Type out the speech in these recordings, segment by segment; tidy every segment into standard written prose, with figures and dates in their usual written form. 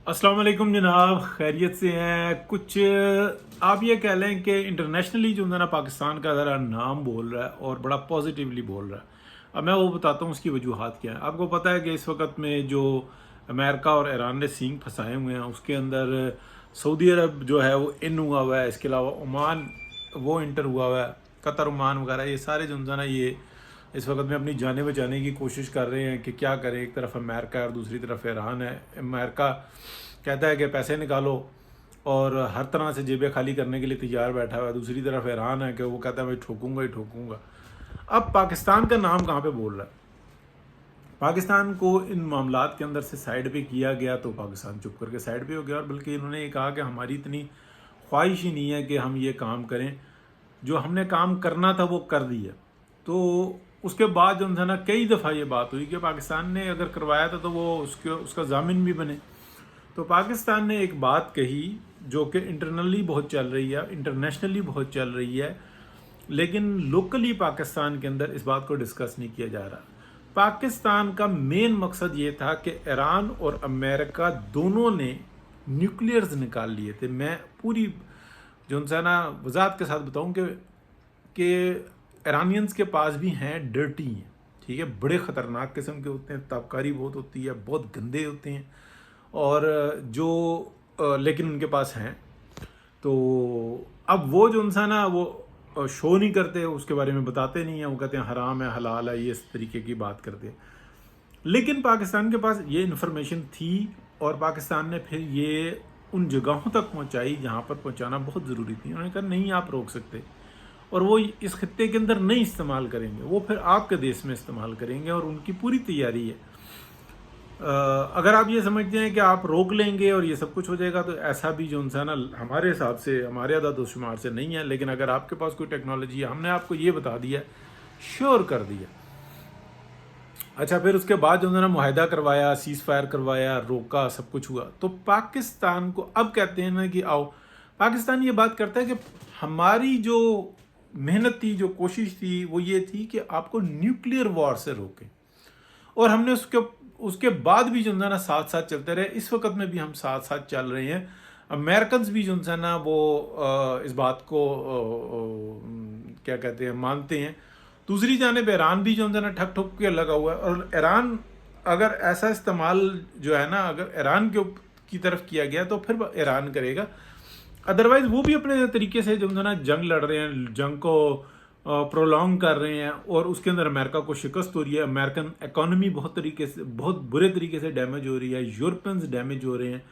अस्सलाम वालेकुम जनाब, खैरियत से हैं कुछ। आप ये कह लें कि इंटरनेशनली जो है ना पाकिस्तान का ज़रा नाम बोल रहा है और बड़ा पॉजिटिवली बोल रहा है। अब मैं वो बताता हूँ उसकी वजूहात क्या है। आपको पता है कि इस वक्त में जो अमेरिका और ईरान ने सींग फंसाए हुए हैं उसके अंदर सऊदी अरब जो है वो इन हुआ हुआ है, इसके अलावा ओमान वो इंटर हुआ हुआ है, कतर ओमान वगैरह ये सारे जो है ना ये इस वक्त में अपनी जानें बचाने की कोशिश कर रहे हैं कि क्या करें। एक तरफ अमेरिका है और दूसरी तरफ ईरान है। अमेरिका कहता है कि पैसे निकालो और हर तरह से जेबें खाली करने के लिए तैयार बैठा हुआ है, दूसरी तरफ ईरान है कि वो कहता है मैं ठोकूंगा ही ठोकूंगा। अब पाकिस्तान का नाम कहाँ पे बोल रहा है? पाकिस्तान को इन मामलात के अंदर से साइड पे किया गया तो पाकिस्तान चुप करके साइड पे हो गया, और बल्कि इन्होंने ये कहा कि हमारी इतनी ख्वाहिश ही नहीं है कि हम ये काम करें, जो हमने काम करना था वो कर दिया। तो उसके बाद जो है ना कई दफ़ा ये बात हुई कि पाकिस्तान ने अगर करवाया था तो वो उसका जामिन भी बने। तो पाकिस्तान ने एक बात कही जो कि इंटरनली बहुत चल रही है, इंटरनेशनली बहुत चल रही है, लेकिन लोकली पाकिस्तान के अंदर इस बात को डिस्कस नहीं किया जा रहा। पाकिस्तान का मेन मकसद ये था कि ईरान और अमेरिका दोनों ने न्यूक्लियर्स निकाल लिए थे। मैं पूरी जो है ना वजाहत के साथ बताऊं कि ईरानियंस के पास भी हैं, डर्टी हैं, ठीक है, बड़े ख़तरनाक किस्म के होते हैं, ताबकारी बहुत होती है, बहुत गंदे होते हैं, और जो लेकिन उनके पास हैं। तो अब वो जो इंसान ना वो शो नहीं करते, उसके बारे में बताते नहीं हैं, वो कहते हैं हराम है हलाल है, ये इस तरीके की बात करते हैं। लेकिन पाकिस्तान के पास ये इन्फॉर्मेशन थी और पाकिस्तान ने फिर ये उन जगहों तक पहुंचाई जहां पर पहुंचाना बहुत ज़रूरी थी। उन्होंने कहा नहीं आप रोक सकते, और वो इस खत्ते के अंदर नहीं इस्तेमाल करेंगे, वो फिर आपके देश में इस्तेमाल करेंगे, और उनकी पूरी तैयारी है। अगर आप ये समझते हैं कि आप रोक लेंगे और ये सब कुछ हो जाएगा, तो ऐसा भी जो है ना हमारे हिसाब से, हमारे अदाद शुमार से नहीं है। लेकिन अगर आपके पास कोई टेक्नोलॉजी है, हमने आपको ये बता दिया, श्योर कर दिया। अच्छा, फिर उसके बाद जो है ना मुआहदा करवाया, सीज फायर करवाया, रोका, सब कुछ हुआ। तो पाकिस्तान को अब कहते हैं ना कि आओ, पाकिस्तान ये बात करता है कि हमारी जो मेहनत थी, जो कोशिश थी, वो ये थी कि आपको न्यूक्लियर वॉर से रोकें, और हमने उसके बाद भी जो है ना साथ साथ चलते रहे। इस वक्त में भी हम साथ साथ चल रहे हैं। अमेरिकन भी जो है ना वो इस बात को क्या कहते हैं, मानते हैं। दूसरी जानिब ईरान भी जो है ना ठक ठुक के लगा हुआ है, और ईरान अगर ऐसा इस्तेमाल जो है ना अगर ईरान की तरफ किया गया तो फिर ईरान करेगा। अदरवाइज वो भी अपने तरीके से जो है ना जंग लड़ रहे हैं, जंग को प्रोलॉन्ग कर रहे हैं, और उसके अंदर अमेरिका को शिकस्त हो रही है। अमेरिकन इकोनॉमी बहुत बुरे तरीके से डैमेज हो रही है, यूरोपियंस डैमेज हो रहे हैं,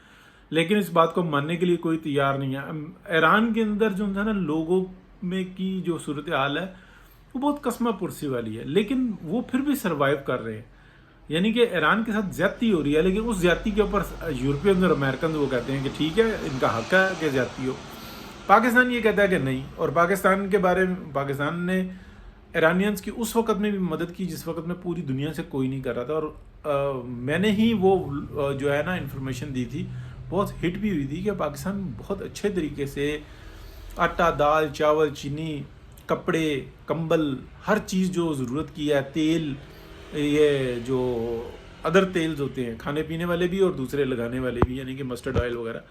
लेकिन इस बात को मानने के लिए कोई तैयार नहीं है। ईरान के अंदर जो है ना लोगों में की जो सूरत हाल है वो बहुत कसमा पुरसी वाली है, लेकिन वो फिर भी सर्वाइव कर रहे हैं। यानी कि ईरान के साथ ज्यादती हो रही है, लेकिन उस ज्यादती के ऊपर यूरोपियन और अमेरिकन वो कहते हैं कि ठीक है, इनका हक है कि ज्यादती हो। पाकिस्तान ये कहता है कि नहीं, और पाकिस्तान के बारे में पाकिस्तान ने ईरानियंस की उस वक्त में भी मदद की जिस वक्त में पूरी दुनिया से कोई नहीं कर रहा था। और मैंने ही वो जो है ना इन्फॉर्मेशन दी थी, बहुत हिट भी हुई थी कि पाकिस्तान बहुत अच्छे तरीके से आटा, दाल, चावल, चीनी, कपड़े, कंबल, हर चीज़ जो ज़रूरत की है, तेल, ये जो अदर तेल्स होते हैं खाने पीने वाले भी और दूसरे लगाने वाले भी, यानी कि मस्टर्ड ऑयल वगैरह,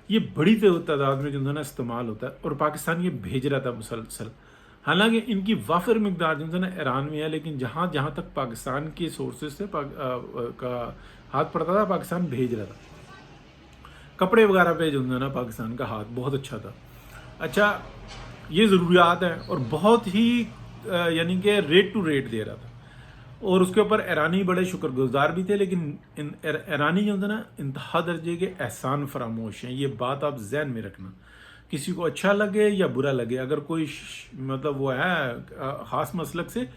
ये बड़ी तादाद में जो है ना इस्तेमाल होता है, और पाकिस्तान ये भेज रहा था मुसलसल। हालांकि इनकी वाफिर मकदार जो है ना ईरान में है, लेकिन जहाँ जहाँ तक पाकिस्तान के सोर्सेज से का हाथ पड़ता था पाकिस्तान भेज रहा था। कपड़े वगैरह पे जो है ना पाकिस्तान का हाथ बहुत अच्छा था। अच्छा, ये ज़रूरियात है, और बहुत ही यानी कि रेट टू रेट दे रहा था, और उसके ऊपर ईरानी बड़े शुक्रगुजार भी थे। लेकिन ईरानी जो है ना इंतहा दर्जे के एहसान फरामोश हैं, ये बात आप जहन में रखना। किसी को अच्छा लगे या बुरा लगे, अगर कोई मतलब वो है ख़ास मसलक से,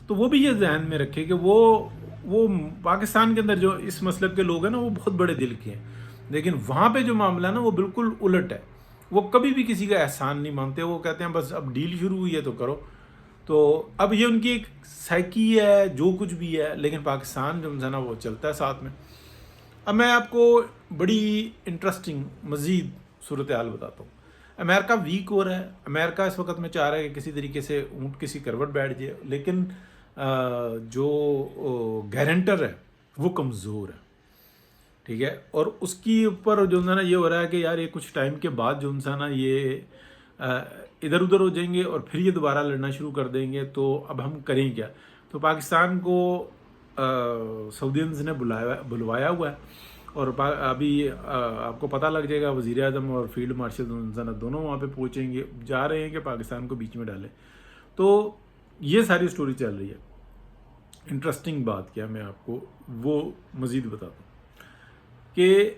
तो वो भी ये जहन में रखे कि वो पाकिस्तान के अंदर जो इस मसलक के लोग हैं ना वो बहुत बड़े दिल के हैं, लेकिन वहाँ पे जो मामला है ना वो बिल्कुल उलट है। वो कभी भी किसी का एहसान नहीं मानते, वो कहते हैं बस अब डील शुरू हुई है तो करो। तो अब ये उनकी एक साइकी है, जो कुछ भी है, लेकिन पाकिस्तान जो है ना वो चलता है साथ में। अब मैं आपको बड़ी इंटरेस्टिंग मज़ीद सूरत हाल बताता हूँ। अमेरिका वीक हो रहा है। अमेरिका इस वक्त में चाह रहा है कि किसी तरीके से ऊँट किसी करवट बैठ जाए, लेकिन जो गारंटर है वो कमज़ोर है, ٹھیک ہے. اور اس کی اوپر جو ہے نا یہ ہو رہا ہے کہ یار یہ کچھ ٹائم کے بعد جو ہے نا یہ ادھر ادھر ہو جائیں گے اور پھر یہ دوبارہ لڑنا شروع کر دیں گے. تو اب ہم کریں کیا؟ تو پاکستان کو سعودیز نے بلوایا ہوا ہے، اور ابھی آپ کو پتہ لگ جائے گا وزیر اعظم اور فیلڈ مارشل دونوں وہاں پہ پہنچیں گے، جا رہے ہیں کہ پاکستان کو بیچ میں ڈالیں. تو یہ ساری سٹوری چل رہی ہے. انٹرسٹنگ بات کیا میں آپ کو وہ مزید بتاتا ہوں کہ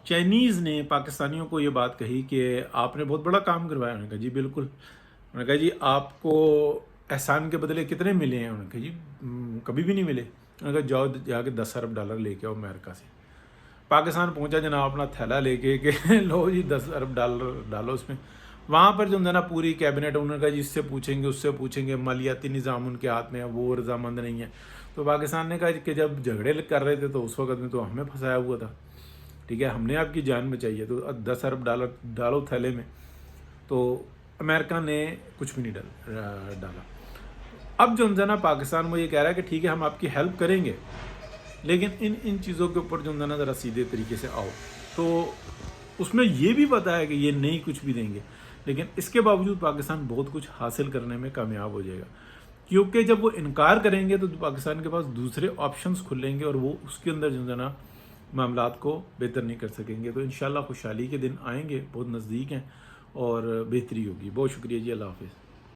چائنیز نے پاکستانیوں کو یہ بات کہی کہ آپ نے بہت بڑا کام کروایا. انہوں نے کہا جی بالکل. انہوں نے کہا جی آپ کو احسان کے بدلے کتنے ملے ہیں؟ انہوں نے کہا جی کبھی بھی نہیں ملے. انہوں نے کہا جاؤ جا کے 10 ارب ڈالر لے کے آؤ امریکہ سے. پاکستان پہنچا جناب اپنا تھیلا لے کے کہ لو جی 10 ارب ڈالر ڈالو اس میں. وہاں پر جو ہے نا پوری کیبنٹ، انہوں نے کہا جی اس سے پوچھیں گے اس سے پوچھیں گے، مالیاتی نظام ان کے ہاتھ میں ہے، وہ رضامند نہیں ہے. تو پاکستان نے کہا کہ جب جھگڑے کر رہے تھے تو اس وقت میں تو ہمیں پھنسایا ہوا تھا، ٹھیک ہے، ہم نے آپ کی جان بچائی ہے، تو 10 ارب ڈالر ڈالو تھیلے میں. تو امریکہ نے کچھ بھی نہیں ڈالا. اب جو ہے نا پاکستان وہ یہ کہہ رہا ہے کہ ٹھیک ہے ہم آپ کی ہیلپ کریں گے، لیکن ان چیزوں کے اوپر جو ہے نا ذرا سیدھے طریقے سے آؤ. تو اس میں یہ بھی پتا ہے کہ یہ نہیں کچھ بھی دیں گے، لیکن اس کے باوجود پاکستان بہت کچھ حاصل کرنے میں کامیاب ہو جائے گا، کیونکہ جب وہ انکار کریں گے تو پاکستان کے پاس دوسرے آپشنز کھلیں گے اور وہ اس کے اندر جو ہے نا معاملات کو بہتر نہیں کر سکیں گے. تو انشاءاللہ خوشحالی کے دن آئیں گے، بہت نزدیک ہیں اور بہتری ہوگی. بہت شکریہ جی، اللہ حافظ.